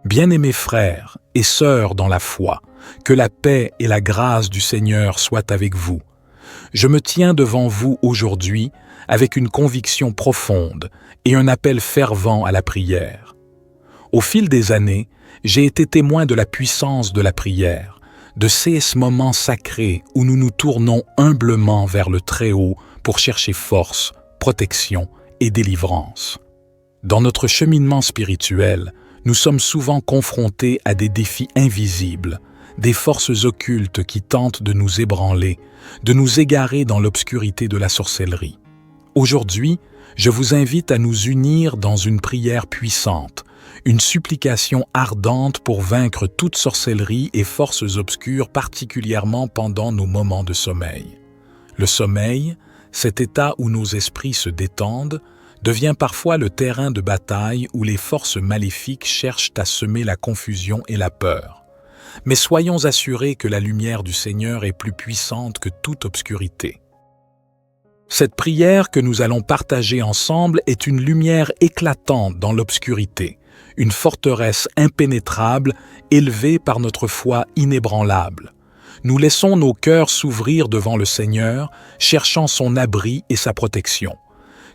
Bien-aimés frères et sœurs dans la foi, que la paix et la grâce du Seigneur soient avec vous. Je me tiens devant vous aujourd'hui avec une conviction profonde et un appel fervent à la prière. Au fil des années, j'ai été témoin de la puissance de la prière, de ces moments sacrés où nous nous tournons humblement vers le Très-Haut pour chercher force, protection et délivrance. Dans notre cheminement spirituel, nous sommes souvent confrontés à des défis invisibles, des forces occultes qui tentent de nous ébranler, de nous égarer dans l'obscurité de la sorcellerie. Aujourd'hui, je vous invite à nous unir dans une prière puissante, une supplication ardente pour vaincre toute sorcellerie et forces obscures, particulièrement pendant nos moments de sommeil. Le sommeil, cet état où nos esprits se détendent, devient parfois le terrain de bataille où les forces maléfiques cherchent à semer la confusion et la peur. Mais soyons assurés que la lumière du Seigneur est plus puissante que toute obscurité. Cette prière que nous allons partager ensemble est une lumière éclatante dans l'obscurité, une forteresse impénétrable élevée par notre foi inébranlable. Nous laissons nos cœurs s'ouvrir devant le Seigneur, cherchant son abri et sa protection.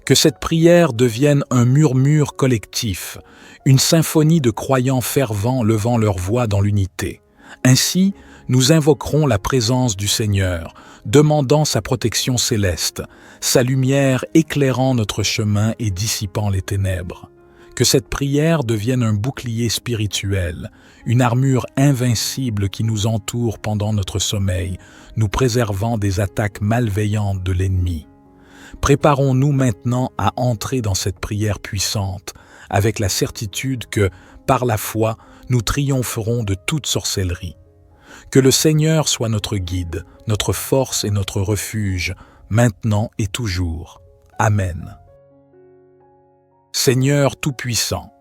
Que cette prière devienne un murmure collectif, une symphonie de croyants fervents levant leur voix dans l'unité. Ainsi, nous invoquerons la présence du Seigneur, demandant sa protection céleste, sa lumière éclairant notre chemin et dissipant les ténèbres. Que cette prière devienne un bouclier spirituel, une armure invincible qui nous entoure pendant notre sommeil, nous préservant des attaques malveillantes de l'ennemi. Préparons-nous maintenant à entrer dans cette prière puissante, avec la certitude que, par la foi, nous triompherons de toute sorcellerie. Que le Seigneur soit notre guide, notre force et notre refuge, maintenant et toujours. Amen. Seigneur Tout-Puissant,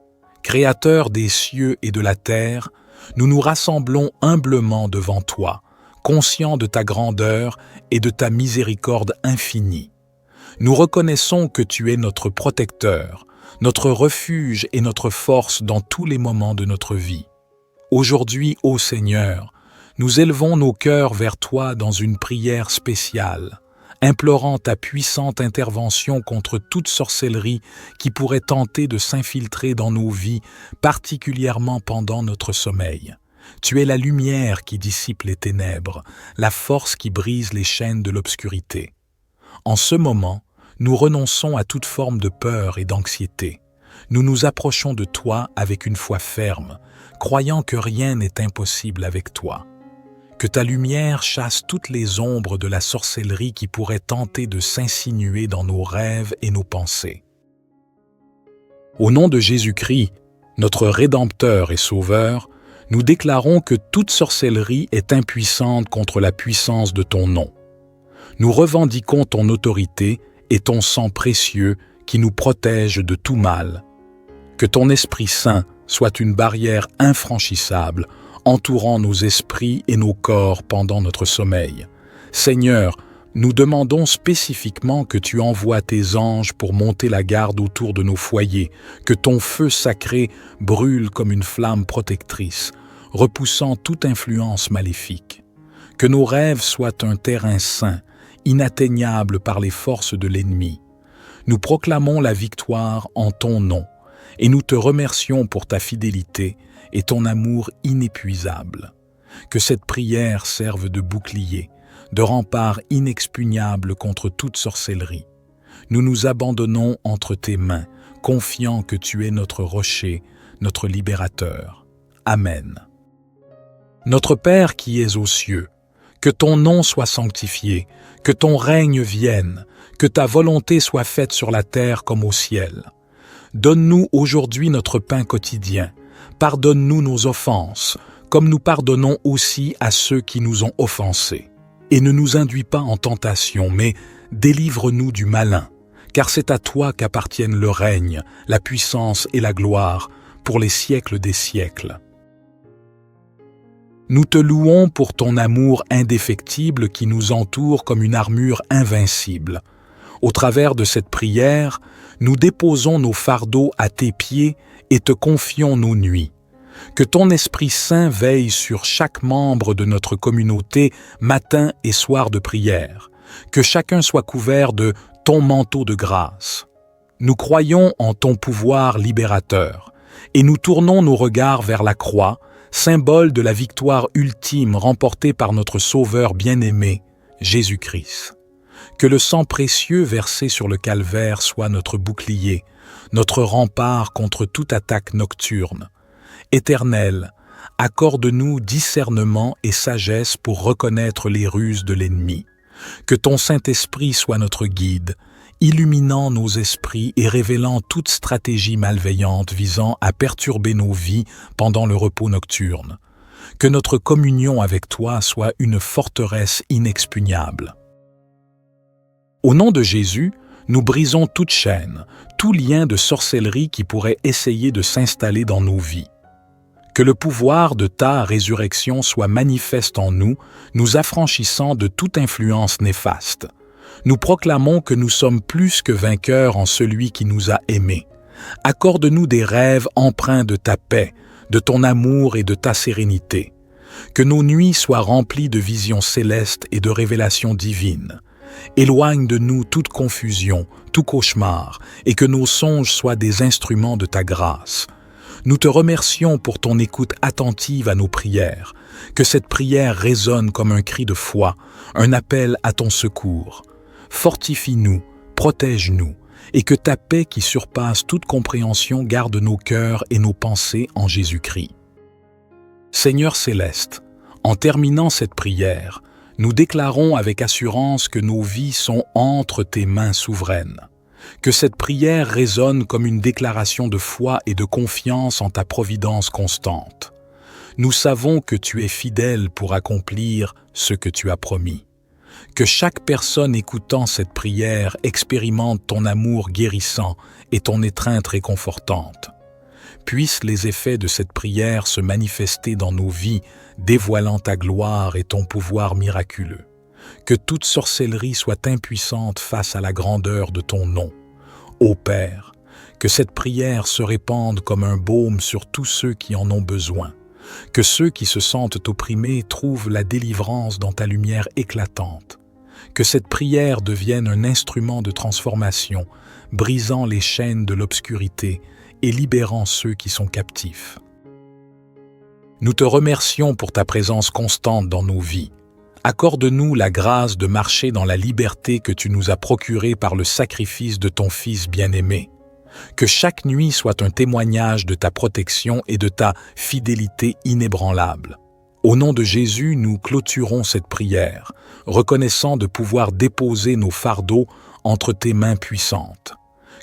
Créateur des cieux et de la terre, nous nous rassemblons humblement devant toi, conscients de ta grandeur et de ta miséricorde infinie. Nous reconnaissons que tu es notre protecteur, notre refuge et notre force dans tous les moments de notre vie. Aujourd'hui, ô Seigneur, nous élevons nos cœurs vers toi dans une prière spéciale, implorant ta puissante intervention contre toute sorcellerie qui pourrait tenter de s'infiltrer dans nos vies, particulièrement pendant notre sommeil. Tu es la lumière qui dissipe les ténèbres, la force qui brise les chaînes de l'obscurité. En ce moment, nous renonçons à toute forme de peur et d'anxiété. Nous nous approchons de toi avec une foi ferme, croyant que rien n'est impossible avec toi. Que ta lumière chasse toutes les ombres de la sorcellerie qui pourrait tenter de s'insinuer dans nos rêves et nos pensées. Au nom de Jésus-Christ, notre Rédempteur et Sauveur, nous déclarons que toute sorcellerie est impuissante contre la puissance de ton nom. Nous revendiquons ton autorité et ton sang précieux qui nous protège de tout mal. Que ton Esprit Saint soit une barrière infranchissable, entourant nos esprits et nos corps pendant notre sommeil. Seigneur, nous demandons spécifiquement que tu envoies tes anges pour monter la garde autour de nos foyers, que ton feu sacré brûle comme une flamme protectrice, repoussant toute influence maléfique. Que nos rêves soient un terrain saint, inatteignable par les forces de l'ennemi. Nous proclamons la victoire en ton nom, et nous te remercions pour ta fidélité et ton amour inépuisable. Que cette prière serve de bouclier, de rempart inexpugnable contre toute sorcellerie. Nous nous abandonnons entre tes mains, confiants que tu es notre rocher, notre libérateur. Amen. Notre Père qui es aux cieux, que ton nom soit sanctifié, que ton règne vienne, que ta volonté soit faite sur la terre comme au ciel. Donne-nous aujourd'hui notre pain quotidien. Pardonne-nous nos offenses, comme nous pardonnons aussi à ceux qui nous ont offensés. Et ne nous induis pas en tentation, mais délivre-nous du malin, car c'est à toi qu'appartiennent le règne, la puissance et la gloire, pour les siècles des siècles. Nous te louons pour ton amour indéfectible qui nous entoure comme une armure invincible. Au travers de cette prière, nous déposons nos fardeaux à tes pieds et te confions nos nuits. Que ton Esprit Saint veille sur chaque membre de notre communauté matin et soir de prière. Que chacun soit couvert de ton manteau de grâce. Nous croyons en ton pouvoir libérateur et nous tournons nos regards vers la croix, symbole de la victoire ultime remportée par notre Sauveur bien-aimé, Jésus-Christ. Que le sang précieux versé sur le calvaire soit notre bouclier, notre rempart contre toute attaque nocturne. Éternel, accorde-nous discernement et sagesse pour reconnaître les ruses de l'ennemi. Que ton Saint-Esprit soit notre guide, illuminant nos esprits et révélant toute stratégie malveillante visant à perturber nos vies pendant le repos nocturne. Que notre communion avec toi soit une forteresse inexpugnable. Au nom de Jésus, nous brisons toute chaîne, tout lien de sorcellerie qui pourrait essayer de s'installer dans nos vies. Que le pouvoir de ta résurrection soit manifeste en nous, nous affranchissant de toute influence néfaste. Nous proclamons que nous sommes plus que vainqueurs en celui qui nous a aimés. Accorde-nous des rêves empreints de ta paix, de ton amour et de ta sérénité. Que nos nuits soient remplies de visions célestes et de révélations divines. Éloigne de nous toute confusion, tout cauchemar, et que nos songes soient des instruments de ta grâce. Nous te remercions pour ton écoute attentive à nos prières, que cette prière résonne comme un cri de foi, un appel à ton secours. Fortifie-nous, protège-nous, et que ta paix qui surpasse toute compréhension garde nos cœurs et nos pensées en Jésus-Christ. Seigneur céleste, en terminant cette prière, nous déclarons avec assurance que nos vies sont entre tes mains souveraines. Que cette prière résonne comme une déclaration de foi et de confiance en ta providence constante. Nous savons que tu es fidèle pour accomplir ce que tu as promis. Que chaque personne écoutant cette prière expérimente ton amour guérissant et ton étreinte réconfortante. Puissent les effets de cette prière se manifester dans nos vies, dévoilant ta gloire et ton pouvoir miraculeux. Que toute sorcellerie soit impuissante face à la grandeur de ton nom. Ô Père, que cette prière se répande comme un baume sur tous ceux qui en ont besoin. Que ceux qui se sentent opprimés trouvent la délivrance dans ta lumière éclatante. Que cette prière devienne un instrument de transformation, brisant les chaînes de l'obscurité et libérant ceux qui sont captifs. Nous te remercions pour ta présence constante dans nos vies. Accorde-nous la grâce de marcher dans la liberté que tu nous as procurée par le sacrifice de ton Fils bien-aimé. Que chaque nuit soit un témoignage de ta protection et de ta fidélité inébranlable. Au nom de Jésus, nous clôturons cette prière, reconnaissant de pouvoir déposer nos fardeaux entre tes mains puissantes.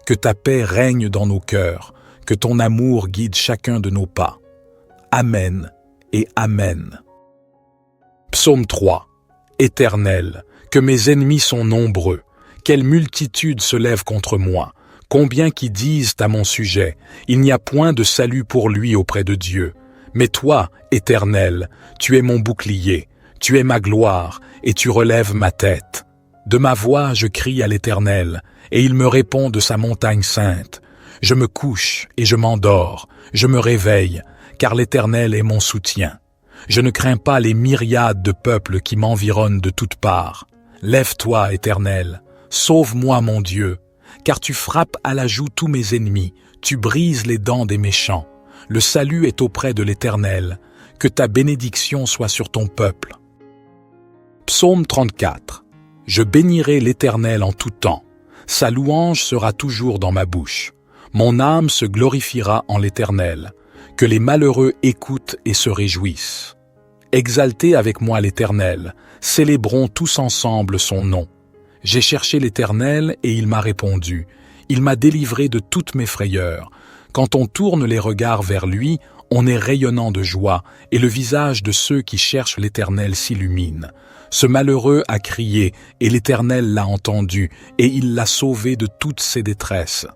Que ta paix règne dans nos cœurs, que ton amour guide chacun de nos pas. Amen et Amen. Psaume 3. Éternel, que mes ennemis sont nombreux, quelle multitude se lève contre moi, combien qui disent à mon sujet, il n'y a point de salut pour lui auprès de Dieu. Mais toi, Éternel, tu es mon bouclier, tu es ma gloire, et tu relèves ma tête. De ma voix je crie à l'Éternel, et il me répond de sa montagne sainte. Je me couche et je m'endors, je me réveille, car l'Éternel est mon soutien. Je ne crains pas les myriades de peuples qui m'environnent de toutes parts. Lève-toi, Éternel, sauve-moi, mon Dieu, car tu frappes à la joue tous mes ennemis, tu brises les dents des méchants. Le salut est auprès de l'Éternel, que ta bénédiction soit sur ton peuple. Psaume 34. Je bénirai l'Éternel en tout temps, sa louange sera toujours dans ma bouche. Mon âme se glorifiera en l'Éternel, que les malheureux écoutent et se réjouissent. Exaltez avec moi l'Éternel, célébrons tous ensemble son nom. J'ai cherché l'Éternel et il m'a répondu, il m'a délivré de toutes mes frayeurs. Quand on tourne les regards vers lui, on est rayonnant de joie, et le visage de ceux qui cherchent l'Éternel s'illumine. Ce malheureux a crié, et l'Éternel l'a entendu, et il l'a sauvé de toutes ses détresses.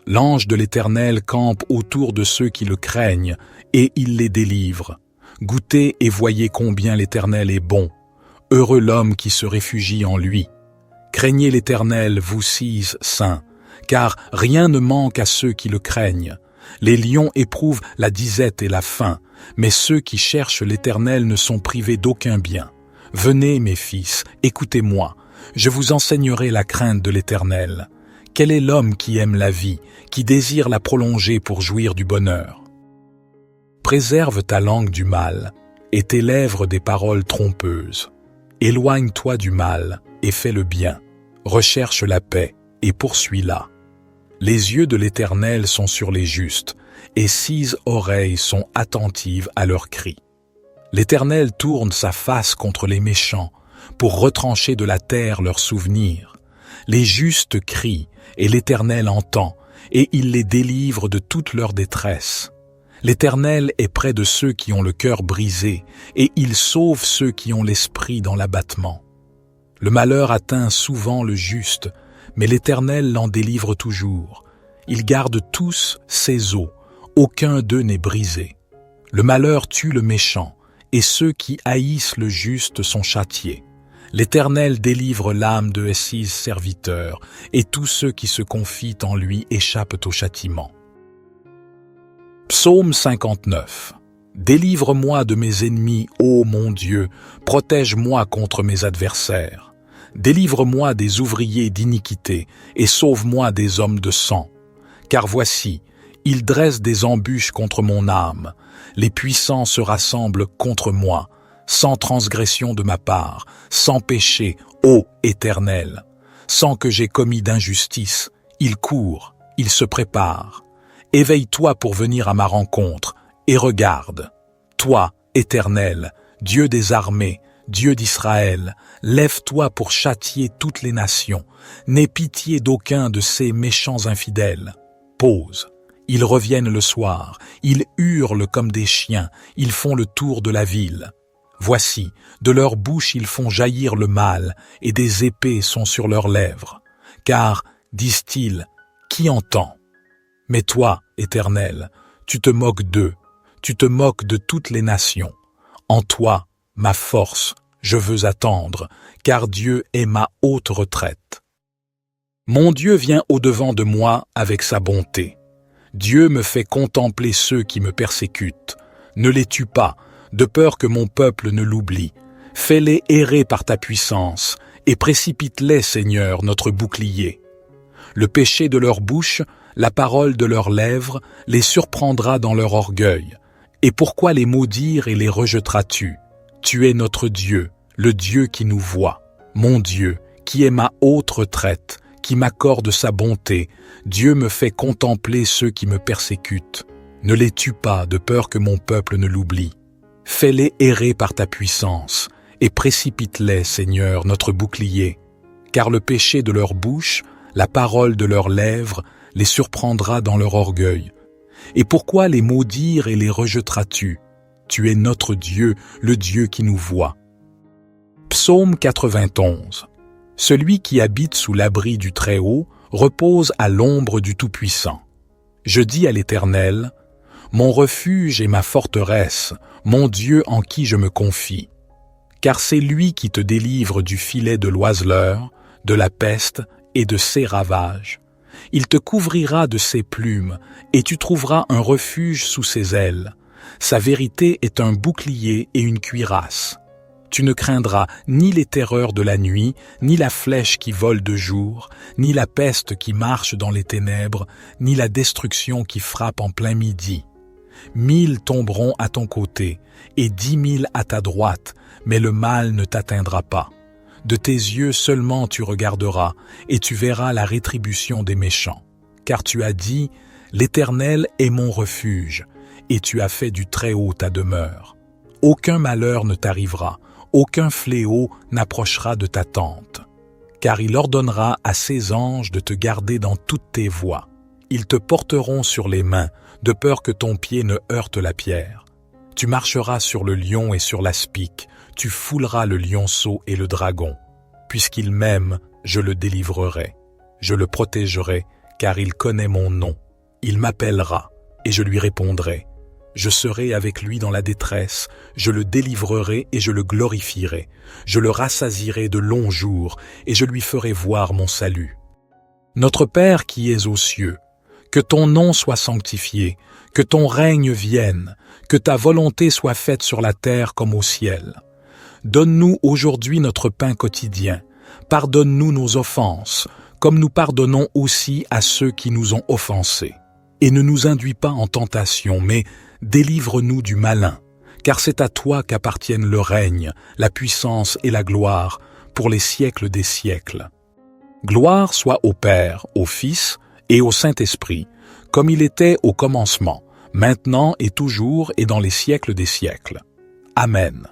L'ange de l'Éternel campe autour de ceux qui le craignent, et il les délivre. Goûtez et voyez combien l'Éternel est bon. Heureux l'homme qui se réfugie en lui. Craignez l'Éternel, vous six saints, car rien ne manque à ceux qui le craignent. Les lions éprouvent la disette et la faim, mais ceux qui cherchent l'Éternel ne sont privés d'aucun bien. Venez, mes fils, écoutez-moi, je vous enseignerai la crainte de l'Éternel. Quel est l'homme qui aime la vie, qui désire la prolonger pour jouir du bonheur? Préserve ta langue du mal, et tes lèvres des paroles trompeuses. Éloigne-toi du mal, et fais le bien. Recherche la paix, et poursuis-la. Les yeux de l'Éternel sont sur les justes, et 6 oreilles sont attentives à leurs cris. L'Éternel tourne sa face contre les méchants, pour retrancher de la terre leurs souvenirs. Les justes crient, et l'Éternel entend, et il les délivre de toute leur détresse. L'Éternel est près de ceux qui ont le cœur brisé, et il sauve ceux qui ont l'esprit dans l'abattement. Le malheur atteint souvent le juste, mais l'Éternel l'en délivre toujours. Il garde tous ses os, aucun d'eux n'est brisé. Le malheur tue le méchant, et ceux qui haïssent le juste sont châtiés. L'Éternel délivre l'âme de ses serviteurs, et tous ceux qui se confient en lui échappent au châtiment. Psaume 59. Délivre-moi de mes ennemis, ô mon Dieu, protège-moi contre mes adversaires. Délivre-moi des ouvriers d'iniquité, et sauve-moi des hommes de sang. Car voici, ils dressent des embûches contre mon âme, les puissants se rassemblent contre moi, sans transgression de ma part, sans péché, ô Éternel. Sans que j'aie commis d'injustice, ils courent, ils se préparent. Éveille-toi pour venir à ma rencontre, et regarde. Toi, Éternel, Dieu des armées, Dieu d'Israël, lève-toi pour châtier toutes les nations. N'aie pitié d'aucun de ces méchants infidèles. Pause. Ils reviennent le soir, ils hurlent comme des chiens, ils font le tour de la ville. Voici, de leur bouche ils font jaillir le mal, et des épées sont sur leurs lèvres. Car, disent-ils, qui entend? Mais toi, Éternel, tu te moques d'eux, tu te moques de toutes les nations. En toi, ma force, je veux attendre, car Dieu est ma haute retraite. Mon Dieu vient au-devant de moi avec sa bonté. Dieu me fait contempler ceux qui me persécutent. Ne les tue pas, de peur que mon peuple ne l'oublie. Fais-les errer par ta puissance, et précipite-les, Seigneur, notre bouclier. Le péché de leur bouche, la parole de leurs lèvres, les surprendra dans leur orgueil. Et pourquoi les maudire et les rejetteras-tu? Tu es notre Dieu, le Dieu qui nous voit. Mon Dieu, qui est ma haute retraite, qui m'accorde sa bonté, Dieu me fait contempler ceux qui me persécutent. Ne les tue pas, de peur que mon peuple ne l'oublie. Fais-les errer par ta puissance, et précipite-les, Seigneur, notre bouclier. Car le péché de leur bouche, la parole de leurs lèvres, les surprendra dans leur orgueil. Et pourquoi les maudire et les rejetteras-tu? Tu es notre Dieu, le Dieu qui nous voit. Psaume 91. Celui qui habite sous l'abri du Très-Haut repose à l'ombre du Tout-Puissant. Je dis à l'Éternel, mon refuge et ma forteresse, mon Dieu en qui je me confie. Car c'est lui qui te délivre du filet de l'oiseleur, de la peste et de ses ravages. Il te couvrira de ses plumes, et tu trouveras un refuge sous ses ailes. Sa vérité est un bouclier et une cuirasse. Tu ne craindras ni les terreurs de la nuit, ni la flèche qui vole de jour, ni la peste qui marche dans les ténèbres, ni la destruction qui frappe en plein midi. 1000 tomberont à ton côté, et 10 000 à ta droite, mais le mal ne t'atteindra pas. De tes yeux seulement tu regarderas, et tu verras la rétribution des méchants. Car tu as dit, l'Éternel est mon refuge, et tu as fait du Très-Haut ta demeure. Aucun malheur ne t'arrivera, aucun fléau n'approchera de ta tente. Car il ordonnera à ses anges de te garder dans toutes tes voies. Ils te porteront sur les mains, de peur que ton pied ne heurte la pierre. Tu marcheras sur le lion et sur l'aspic, tu fouleras le lionceau et le dragon. Puisqu'il m'aime, je le délivrerai. Je le protégerai, car il connaît mon nom. Il m'appellera, et je lui répondrai. Je serai avec lui dans la détresse, je le délivrerai et je le glorifierai. Je le rassasierai de longs jours, et je lui ferai voir mon salut. Notre Père qui es aux cieux, Que ton nom soit sanctifié, que ton règne vienne, que ta volonté soit faite sur la terre comme au ciel. Donne-nous aujourd'hui notre pain quotidien. Pardonne-nous nos offenses, comme nous pardonnons aussi à ceux qui nous ont offensés. Et ne nous induis pas en tentation, mais délivre-nous du malin, car c'est à toi qu'appartiennent le règne, la puissance et la gloire, pour les siècles des siècles. Gloire soit au Père, au Fils et au Saint-Esprit, comme il était au commencement, maintenant et toujours et dans les siècles des siècles. Amen.